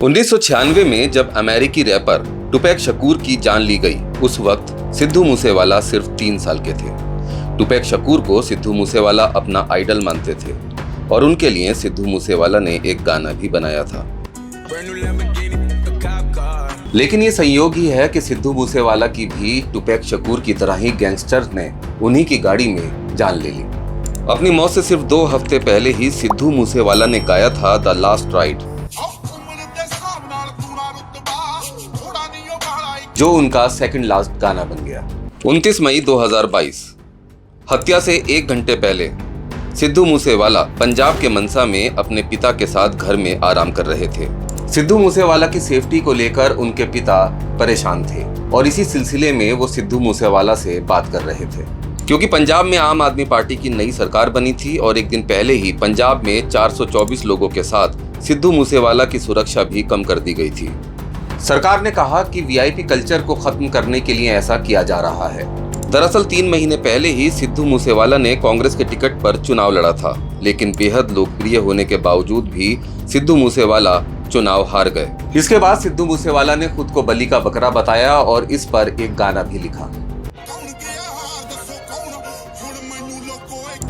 1996 में जब अमेरिकी रैपर टुपैक शकूर की जान ली गई, उस वक्त सिद्धू मूसेवाला सिर्फ 3 साल के थे। टुपैक शकूर को सिद्धू मूसेवाला अपना आइडल मानते थे और उनके लिए सिद्धू मूसेवाला ने एक गाना भी बनाया था। लेकिन ये संयोग ही है कि सिद्धू मूसेवाला की भी टुपैक शकूर की तरह ही गैंगस्टर ने उन्हीं की गाड़ी में जान ले ली। अपनी मौत से सिर्फ 2 हफ्ते पहले ही सिद्धू मूसेवाला ने गाया था द लास्ट राइड, जो उनका सेकंड लास्ट गाना बन गया। 29 मई 2022, हत्या से 1 घंटे पहले सिद्धू मूसेवाला पंजाब के मनसा में अपने पिता के साथ घर में आराम कर रहे थे। सिद्धू मूसेवाला की सेफ्टी को लेकर उनके पिता परेशान थे और इसी सिलसिले में वो सिद्धू मूसेवाला से बात कर रहे थे, क्योंकि पंजाब में आम आदमी पार्टी की नई सरकार बनी थी और एक दिन पहले ही पंजाब में 424 लोगों के साथ सिद्धू मूसेवाला की सुरक्षा भी कम कर दी गई थी। सरकार ने कहा कि वीआईपी कल्चर को खत्म करने के लिए ऐसा किया जा रहा है। दरअसल 3 महीने पहले ही सिद्धू मूसेवाला ने कांग्रेस के टिकट पर चुनाव लड़ा था, लेकिन बेहद लोकप्रिय होने के बावजूद भी सिद्धू मूसेवाला चुनाव हार गए। इसके बाद सिद्धू मूसेवाला ने खुद को बलि का बकरा बताया और इस पर एक गाना भी लिखा।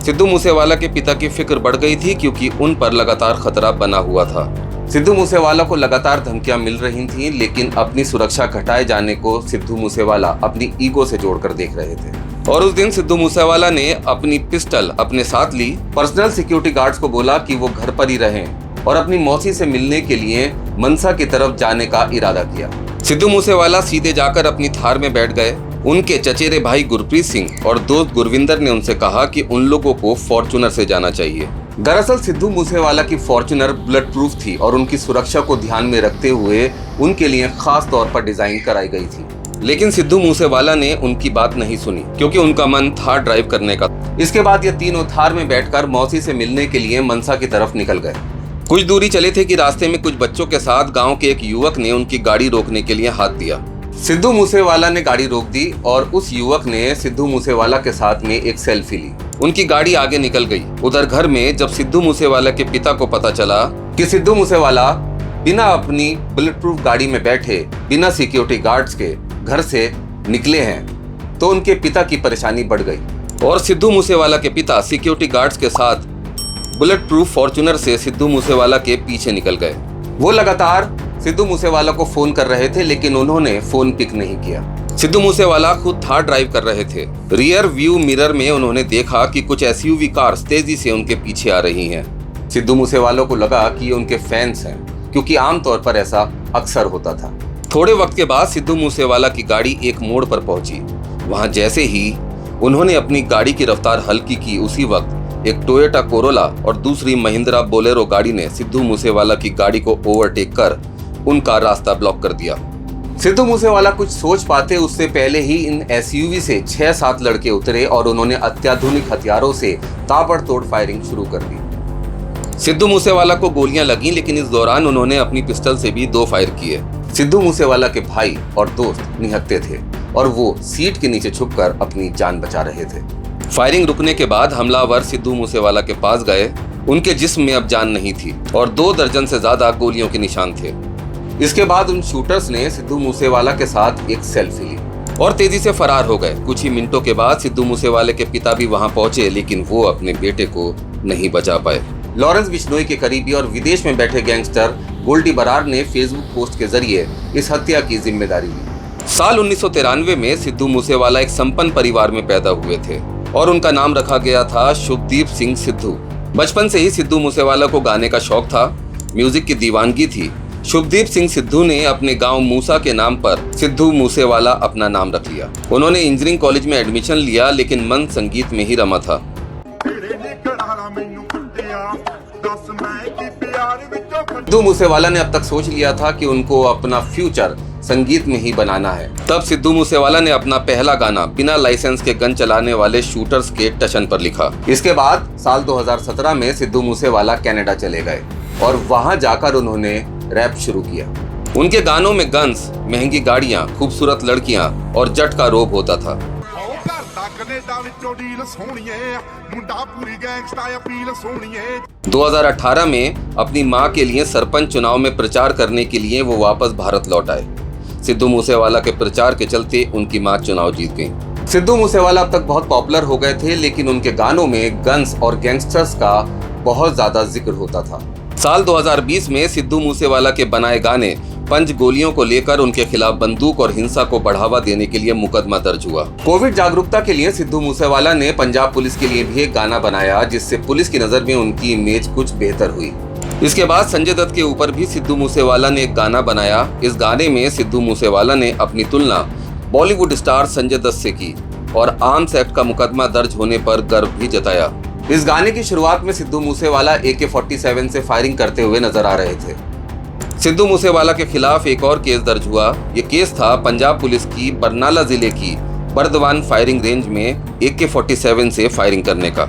सिद्धू मूसेवाला के पिता की फिक्र बढ़ गई थी, क्योंकि उन पर लगातार खतरा बना हुआ था। सिद्धू मूसेवाला को लगातार धमकियां मिल रही थीं, लेकिन अपनी सुरक्षा घटाए जाने को सिद्धू मूसेवाला अपनी ईगो से जोड़कर देख रहे थे। और उस दिन सिद्धू मूसेवाला ने अपनी पिस्टल अपने साथ ली, पर्सनल सिक्योरिटी गार्ड्स को बोला कि वो घर पर ही रहें और अपनी मौसी से मिलने के लिए मनसा की तरफ जाने का इरादा किया। सिद्धू मूसेवाला सीधे जाकर अपनी थार में बैठ गए। उनके चचेरे भाई गुरप्रीत सिंह और दोस्त गुरविंदर ने उनसे कहा कि उन लोगों को फॉर्च्यूनर से जाना चाहिए। दरअसल सिद्धू मूसेवाला की फॉर्च्यूनर बुलेट प्रूफ थी और उनकी सुरक्षा को ध्यान में रखते हुए उनके लिए खास तौर पर डिजाइन कराई गई थी। लेकिन सिद्धू मूसेवाला ने उनकी बात नहीं सुनी, क्योंकि उनका मन था ड्राइव करने का। इसके बाद ये तीनों थार में बैठकर मौसी से मिलने के लिए मनसा की तरफ निकल गए। कुछ दूरी चले थे कि रास्ते में कुछ बच्चों के साथ गाँव के एक युवक ने उनकी गाड़ी रोकने के लिए हाथ दिया। सिद्धू मूसेवाला ने गाड़ी रोक दी और उस युवक ने सिद्धू मूसेवाला के साथ में एक सेल्फी ली। उनकी गाड़ी आगे निकल गई। उधर घर में जब सिद्धू मूसेवाला के पिता को पता चला कि सिद्धू मूसेवाला बिना अपनी बुलेट प्रूफ गाड़ी में बैठे, बिना सिक्योरिटी गार्ड्स के घर से निकले हैं, तो उनके पिता की परेशानी बढ़ गई और सिद्धू मूसेवाला के पिता सिक्योरिटी गार्ड्स के साथ बुलेट प्रूफ फॉर्च्यूनर से सिद्धू मूसेवाला के पीछे निकल गए। वो लगातार सिद्धू मूसेवाला को फोन कर रहे थे, लेकिन उन्होंने फोन पिक नहीं किया। सिद्धू मूसेवाला खुद थार ड्राइव कर रहे थे। रियर व्यू मिरर में उन्होंने देखा कि कुछ एसयूवी कार्स तेजी से उनके पीछे आ रही हैं। सिद्धू मूसेवाला को लगा कि ये उनके फैंस हैं, क्योंकि आमतौर पर ऐसा अक्सर होता था। थोड़े वक्त के बाद सिद्धू मूसेवाला की गाड़ी एक मोड़ पर पहुंची। वहां जैसे ही उन्होंने अपनी गाड़ी की रफ्तार हल्की की, उसी वक्त एक टोयोटा कोरोला और दूसरी महिंद्रा बोलेरो गाड़ी ने सिद्धू मूसेवाला की गाड़ी को ओवरटेक कर उनका रास्ता ब्लॉक कर दिया। सिद्धू मूसेवाला कुछ सोच पाते उससे पहले ही इन एसयूवी से 6-7 लड़के उतरे और उन्होंने अत्याधुनिक हथियारों से ताबड़तोड़ फायरिंग शुरू कर दी। सिद्धू मूसेवाला को गोलियां लगीं, लेकिन इस दौरान उन्होंने अपनी पिस्टल से भी 2 फायर किए। सिद्धू मूसेवाला के भाई और दोस्त निहत्थे थे और वो सीट के नीचे छुपकर अपनी जान बचा रहे थे। फायरिंग रुकने के बाद हमलावर सिद्धू मूसेवाला के पास गए। उनके जिस्म में अब जान नहीं थी और 2 दर्जन से ज्यादा गोलियों के निशान थे। इसके बाद उन शूटर्स ने सिद्धू मूसेवाला के साथ एक सेल्फी ली और तेजी से फरार हो गए। कुछ ही मिनटों के बाद सिद्धू मूसेवाले के पिता भी वहां पहुंचे, लेकिन वो अपने बेटे को नहीं बचा पाए। लॉरेंस बिश्नोई के करीबी और विदेश में बैठे गैंगस्टर गोल्डी बरार ने फेसबुक पोस्ट के जरिए इस हत्या की जिम्मेदारी ली। साल 1993 में सिद्धू मूसेवाला एक संपन्न परिवार में पैदा हुए थे और उनका नाम रखा गया था शुभदीप सिंह सिद्धू। बचपन से ही सिद्धू मूसेवाला को गाने का शौक था, म्यूजिक की दीवानगी थी। शुभदीप सिंह सिद्धू ने अपने गांव मूसा के नाम पर सिद्धू मूसेवाला अपना नाम रख लिया। उन्होंने इंजीनियरिंग कॉलेज में एडमिशन लिया, लेकिन मन संगीत में ही रमा था। सिद्धू मूसेवाला ने अब तक सोच लिया था कि उनको अपना फ्यूचर संगीत में ही बनाना है। तब सिद्धू मूसेवाला ने अपना पहला गाना बिना लाइसेंस के गन चलाने वाले शूटर्स के टशन पर लिखा। इसके बाद साल 2017 में सिद्धू मूसेवाला कनाडा चले गए और वहां जाकर उन्होंने रैप शुरू किया। उनके गानों में गन्स, महंगी गाड़ियां, खूबसूरत लड़कियां और जट का रोब होता था। ਮੁੰਡਾ ਪੂਰੀ ਗੈਂਗਸਟਾ ਅਪੀਲ ਸੋਹਣੀਏ 2018 में अपनी मां के लिए सरपंच चुनाव में प्रचार करने के लिए वो वापस भारत लौट आए। सिद्धू मूसेवाला के प्रचार के चलते उनकी मां चुनाव जीत गई। सिद्धू मूसेवाला अब तक बहुत पॉपुलर हो गए थे, लेकिन उनके गानों में गन्स और गैंगस्टर्स का बहुत ज्यादा जिक्र होता था। साल 2020 में सिद्धू मूसेवाला के बनाए गाने पंच गोलियों को लेकर उनके खिलाफ बंदूक और हिंसा को बढ़ावा देने के लिए मुकदमा दर्ज हुआ। कोविड जागरूकता के लिए सिद्धू मूसेवाला ने पंजाब पुलिस के लिए भी एक गाना बनाया, जिससे पुलिस की नजर में उनकी इमेज कुछ बेहतर हुई। इसके बाद संजय दत्त के ऊपर भी सिद्धू मूसेवाला ने एक गाना बनाया। इस गाने में सिद्धू मूसेवाला ने अपनी तुलना बॉलीवुड स्टार संजय दत्त से की और आर्म्स एक्ट का मुकदमा दर्ज होने पर गर्व भी जताया। इस गाने की शुरुआत में सिद्धू मूसेवाला AK-47 से फायरिंग करते हुए नजर आ रहे थे। सिद्धू मूसेवाला के खिलाफ एक और केस दर्ज हुआ। ये केस था पंजाब पुलिस की बरनाला जिले की बर्दवान फायरिंग रेंज में AK-47 से फायरिंग करने का।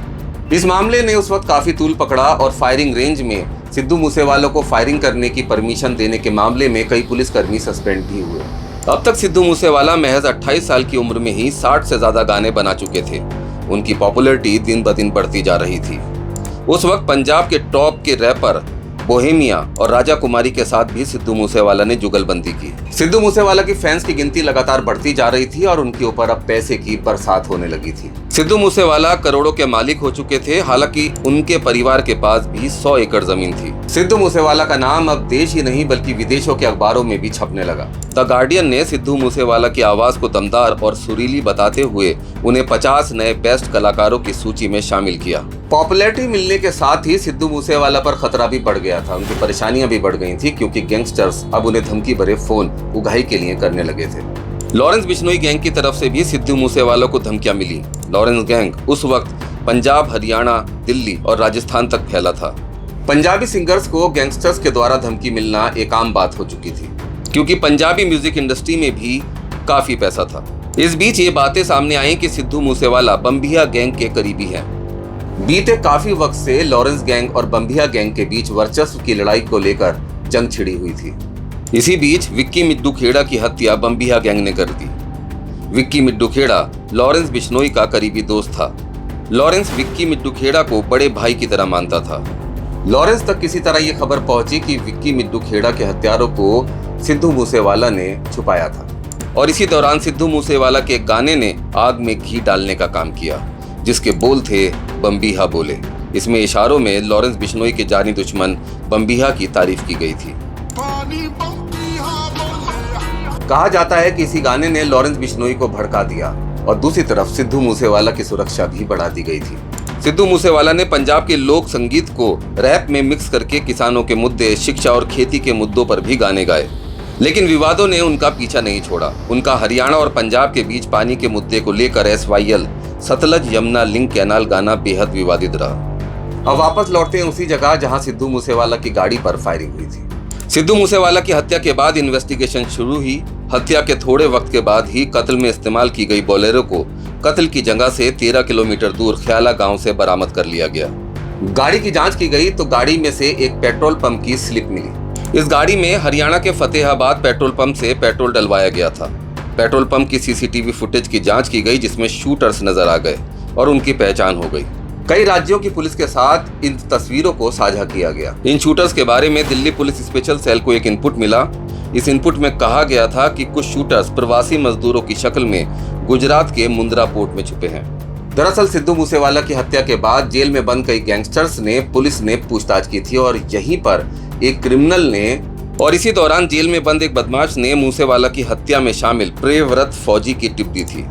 इस मामले ने उस वक्त काफी तूल पकड़ा और फायरिंग रेंज में सिद्धू मूसेवाला को फायरिंग करने की परमिशन देने के मामले में कई पुलिसकर्मी सस्पेंड भी हुए। अब तक सिद्धू मूसेवाला महज 28 साल की उम्र में ही 60 से ज्यादा गाने बना चुके थे। उनकी पॉपुलैरिटी दिन ब दिन बढ़ती जा रही थी। उस वक्त पंजाब के टॉप के रैपर बोहेमिया और राजा कुमारी के साथ भी सिद्धू मूसेवाला ने जुगलबंदी की। सिद्धू मूसेवाला की फैंस की गिनती लगातार बढ़ती जा रही थी और उनके ऊपर अब पैसे की बरसात होने लगी थी। सिद्धू मूसेवाला करोड़ों के मालिक हो चुके थे, हालांकि उनके परिवार के पास भी 100 एकड़ जमीन थी। सिद्धू मूसेवाला का नाम अब देश ही नहीं बल्कि विदेशों के अखबारों में भी छपने लगा। द गार्डियन ने सिद्धू मूसेवाला की आवाज को दमदार और सुरीली बताते हुए उन्हें 50 नए बेस्ट कलाकारों की सूची में शामिल किया। पॉपुलैरिटी मिलने के साथ ही सिद्धू मूसेवाला पर खतरा भी बढ़ गया था। उनकी परेशानियां भी बढ़ गई थी, क्योंकि गैंगस्टर्स अब उन्हें धमकी भरे फोन उगाही के लिए करने लगे थे। लॉरेंस बिश्नोई गैंग की तरफ से भी सिद्धू मूसेवाला को धमकियां मिली। लॉरेंस गैंग उस वक्त पंजाब, हरियाणा, दिल्ली और राजस्थान तक फैला था। पंजाबी सिंगर्स को गैंगस्टर्स के द्वारा धमकी मिलना एक आम बात हो चुकी थी, क्योंकि पंजाबी म्यूजिक इंडस्ट्री में भी काफी पैसा था। इस बीच ये बातें सामने आई कि सिद्धू मूसेवाला बम्बिया गैंग के करीबी हैं। बीते काफी वक्त से लॉरेंस गैंग और बम्बिया गैंग के बीच वर्चस्व की लड़ाई को लेकर जंग छिड़ी हुई थी। इसी बीच विक्की मिड्डू खेड़ा की हत्या बम्बिया गैंग ने कर दी। विक्की मिड्डू खेड़ा लॉरेंस बिश्नोई का करीबी दोस्त था। लॉरेंस विक्की मिड्डू खेड़ा को बड़े भाई की तरह मानता था। लॉरेंस तक किसी तरह यह खबर पहुंची कि विक्की मिड्डू खेड़ा के हत्यारों को सिद्धू मूसेवाला ने छुपाया था, और इसी दौरान सिद्धू मूसेवाला के गाने ने आग में घी डालने का काम किया, जिसके बोल थे बम्बिहा बोले। इसमें इशारों में लॉरेंस बिश्नोई के जानी दुश्मन बम्बिहा की तारीफ की गई थी। कहा जाता है कि इसी गाने ने लॉरेंस बिश्नोई को भड़का दिया और दूसरी तरफ सिद्धू मूसेवाला की सुरक्षा भी बढ़ा दी गई थी। सिद्धू मूसेवाला ने पंजाब के लोक संगीत को रैप में मिक्स करके किसानों के मुद्दे, शिक्षा और खेती के मुद्दों पर भी गाने गाए, लेकिन विवादों ने उनका पीछा नहीं छोड़ा। उनका हरियाणा और पंजाब के बीच पानी के मुद्दे को लेकर SYL Sutlej Yamuna link canal गाना बेहद विवादित रहा। अब वापस लौटते हैं उसी जगह जहां सिद्धू मूसेवाला की गाड़ी पर फायरिंग हुई थी। सिद्धू मूसेवाला की हत्या के बाद इन्वेस्टिगेशन शुरू हुई। हत्या के थोड़े वक्त के बाद ही कत्ल में इस्तेमाल की गई बोलेरो को कत्ल की जगह से 13 किलोमीटर दूर ख्याला गांव से बरामद कर लिया गया। गाड़ी की जांच की गई तो गाड़ी में से एक पेट्रोल पंप की स्लिप मिली। इस गाड़ी में हरियाणा के फतेहाबाद पेट्रोल पंप से पेट्रोल डलवाया गया था। पेट्रोल पंप की CCTV फुटेज की जांच की गई, जिसमें शूटर्स नजर आ गए और उनकी पहचान हो गई। कई राज्यों की पुलिस के साथ इन तस्वीरों को साझा किया गया। इन शूटर्स के बारे में दिल्ली पुलिस स्पेशल सेल को एक इनपुट मिला। इस इनपुट में कहा गया था कि कुछ शूटर्स प्रवासी मजदूरों की शक्ल में गुजरात के मुंद्रा पोर्ट में छुपे हैं। दरअसल सिद्धू मूसेवाला की हत्या के बाद जेल में बंद कई गैंगस्टर्स ने पुलिस ने पूछताछ की थी और यहीं पर एक क्रिमिनल ने और इसी दौरान जेल में बंद एक बदमाश ने मूसेवाला की हत्या में शामिल प्रियव्रत फौजी की टिप दी थी,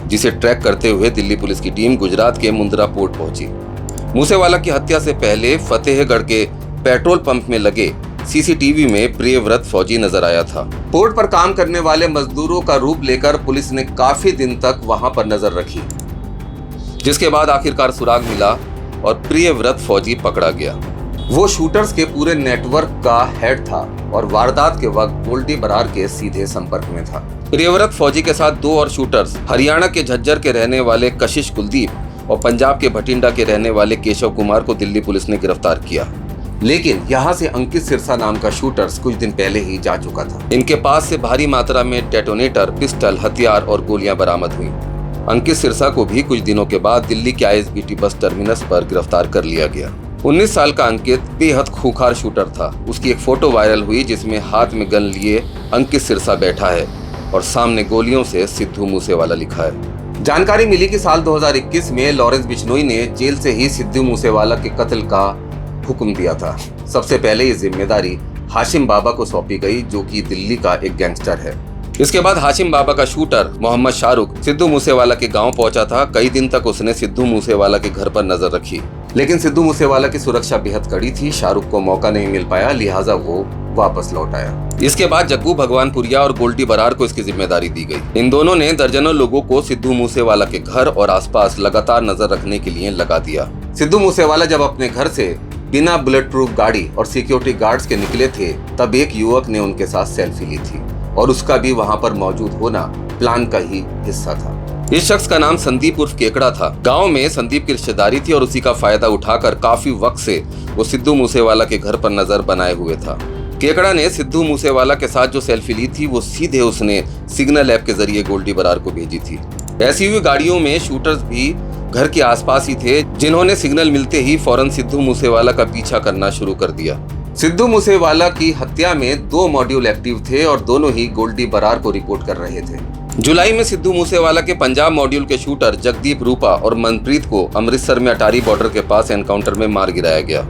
जिसे ट्रैक करते हुए दिल्ली पुलिस की टीम गुजरात के मुंद्रा पोर्ट पहुंची। मूसेवाला की हत्या से पहले फतेहगढ़ के पेट्रोल पंप में लगे CCTV में प्रियव्रत फौजी नजर आया था। पोर्ट पर काम करने वाले मजदूरों का रूप लेकर पुलिस ने काफी दिन तक वहां पर नजर रखी, जिसके बाद आखिरकार सुराग मिला और प्रियव्रत फौजी पकड़ा गया। वो शूटर्स के पूरे नेटवर्क का हेड था और वारदात के वक्त गोल्डी बरार के सीधे संपर्क में था। प्रियव्रत फौजी के साथ 2 और शूटर्स हरियाणा के झज्जर के रहने वाले कशिश कुलदीप और पंजाब के भटिंडा के रहने वाले केशव कुमार को दिल्ली पुलिस ने गिरफ्तार किया, लेकिन यहाँ से अंकित सिरसा नाम का शूटर्स कुछ दिन पहले ही जा चुका था। इनके पास से भारी मात्रा में डेटोनेटर, पिस्टल, हथियार और गोलियां बरामद हुई। अंकित सिरसा को भी कुछ दिनों के बाद दिल्ली के ISBT बस टर्मिनस पर गिरफ्तार कर लिया गया। 19 साल का अंकित बेहद खूंखार शूटर था। उसकी एक फोटो वायरल हुई जिसमें हाथ में गन लिए अंकित सिरसा बैठा है और सामने गोलियों से सिद्धू मूसेवाला लिखा है। जानकारी मिली कि साल 2021 में लॉरेंस बिश्नोई ने जेल से ही सिद्धू मूसेवाला के कत्ल का हुक्म दिया था। सबसे पहले ये जिम्मेदारी हाशिम बाबा को सौंपी गई, जो कि दिल्ली का एक गैंगस्टर है। इसके बाद हाशिम बाबा का शूटर मोहम्मद शाहरुख सिद्धू मूसेवाला के गांव पहुंचा था। कई दिन तक उसने सिद्धू मूसेवाला के घर पर नजर रखी, लेकिन सिद्धू मूसेवाला की सुरक्षा बेहद कड़ी थी। शाहरुख को मौका नहीं मिल पाया, लिहाजा वो वापस लौट आया। इसके बाद जग्गू भगवानपुरिया और गोल्डी बरार को इसकी जिम्मेदारी दी गई। इन दोनों ने दर्जनों लोगों को सिद्धू मूसेवाला के घर और आसपास लगातार नजर रखने के लिए लगा दिया। सिद्धू मूसेवाला जब अपने घर से बिना बुलेट प्रूफ गाड़ी और सिक्योरिटी गार्ड्स के निकले थे, तब एक युवक ने उनके साथ सेल्फी ली थी और उसका भी वहां पर मौजूद होना प्लान का ही हिस्सा था। इस शख्स का नाम संदीप उर्फ केकड़ा था। गांव में संदीप की रिश्तेदारी थी और उसी का फायदा उठाकर काफी वक्त से वो सिद्धू मूसेवाला के घर पर नजर बनाए हुए था। केकड़ा ने सिद्धू मूसेवाला के साथ जो सेल्फी ली थी वो सीधे उसने सिग्नल ऐप के जरिए गोल्डी बरार को भेजी थी। ऐसी हुई गाड़ियों में शूटर्स भी घर के आसपास ही थे, जिन्होंने सिग्नल मिलते ही फौरन सिद्धू मूसेवाला का पीछा करना शुरू कर दिया। सिद्धू मूसेवाला की हत्या में 2 मॉड्यूल एक्टिव थे और दोनों ही गोल्डी बरार को रिपोर्ट कर रहे थे। जुलाई में सिद्धू मूसेवाला के पंजाब मॉड्यूल के शूटर जगदीप रूपा और मनप्रीत को अमृतसर में अटारी बॉर्डर के पास एनकाउंटर में मार गिराया गया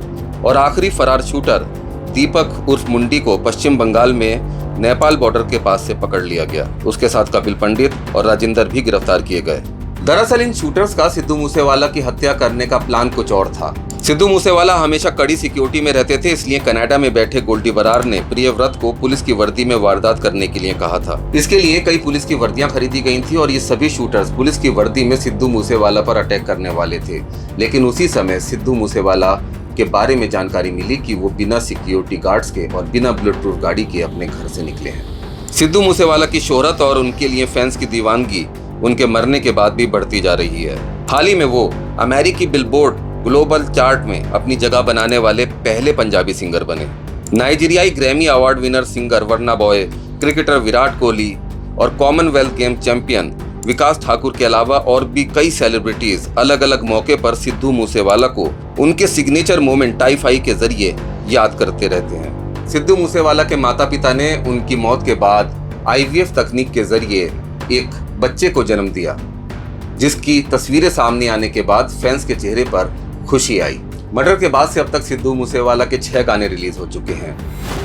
और आखिरी फरार शूटर दीपक उर्फ मुंडी को पश्चिम बंगाल में नेपाल बॉर्डर के पास से पकड़ लिया गया। उसके साथ कपिल पंडित और राजेंद्र भी गिरफ्तार किए गए। दरअसल इन शूटर्स का सिद्धू मूसेवाला की हत्या करने का प्लान कुछ और था। सिद्धू मूसेवाला हमेशा कड़ी सिक्योरिटी में रहते थे, इसलिए कनाडा में बैठे गोल्डी बरार ने प्रियव्रत को पुलिस की वर्दी में वारदात करने के लिए कहा था। इसके लिए कई पुलिस की वर्दियां खरीदी गई थी और ये सभी शूटर्स पुलिस की वर्दी में सिद्धू मूसेवाला पर अटैक करने वाले थे। लेकिन उसी समय सिद्धू मूसेवाला के बारे में जानकारी मिली कि वो बिना सिक्योरिटी गार्ड्स के और बिना बुलेट प्रूफ गाड़ी के अपने घर से निकले हैं। सिद्धू मूसेवाला की शोहरत और उनके लिए फैंस की दीवानगी उनके मरने के बाद भी बढ़ती जा रही है। हाल ही में वो अमेरिकी बिलबोर्ड ग्लोबल चार्ट में अपनी जगह बनाने वाले पहले पंजाबी सिंगर बने। नाइजीरियाई ग्रैमी अवार्ड विनर सिंगर वर्ना बॉय, क्रिकेटर विराट कोहली और कॉमनवेल्थ गेम चैंपियन विकास ठाकुर के अलावा और भी कई सेलिब्रिटीज अलग अलग मौके पर सिद्धू मूसेवाला को उनके सिग्नेचर मोमेंट टाई फाई के जरिए याद करते रहते हैं। सिद्धू मूसेवाला के माता पिता ने उनकी मौत के बाद IVF तकनीक के जरिए एक बच्चे को जन्म दिया, जिसकी तस्वीरें सामने आने के बाद फैंस के चेहरे पर खुशी आई। मर्डर के बाद से अब तक सिद्धू मूसेवाला के 6 गाने रिलीज हो चुके हैं,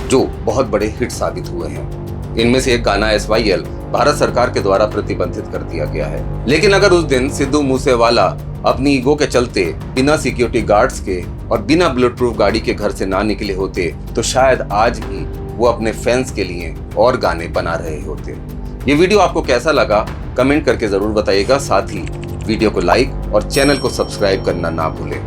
जो बहुत बड़े हिट साबित हुए हैं। इनमें से एक गाना SYL भारत सरकार के द्वारा प्रतिबंधित कर दिया गया है। लेकिन अगर उस दिन सिद्धू मूसेवाला अपनी ईगो के चलते बिना सिक्योरिटी गार्ड्स के और बिना बुलेट प्रूफ गाड़ी के घर से ना निकले होते, तो शायद आज भी वो अपने फैंस के लिए और गाने बना रहे होते। ये वीडियो आपको कैसा लगा कमेंट करके जरूर बताइएगा। साथ ही वीडियो को लाइक और चैनल को सब्सक्राइब करना ना भूलें।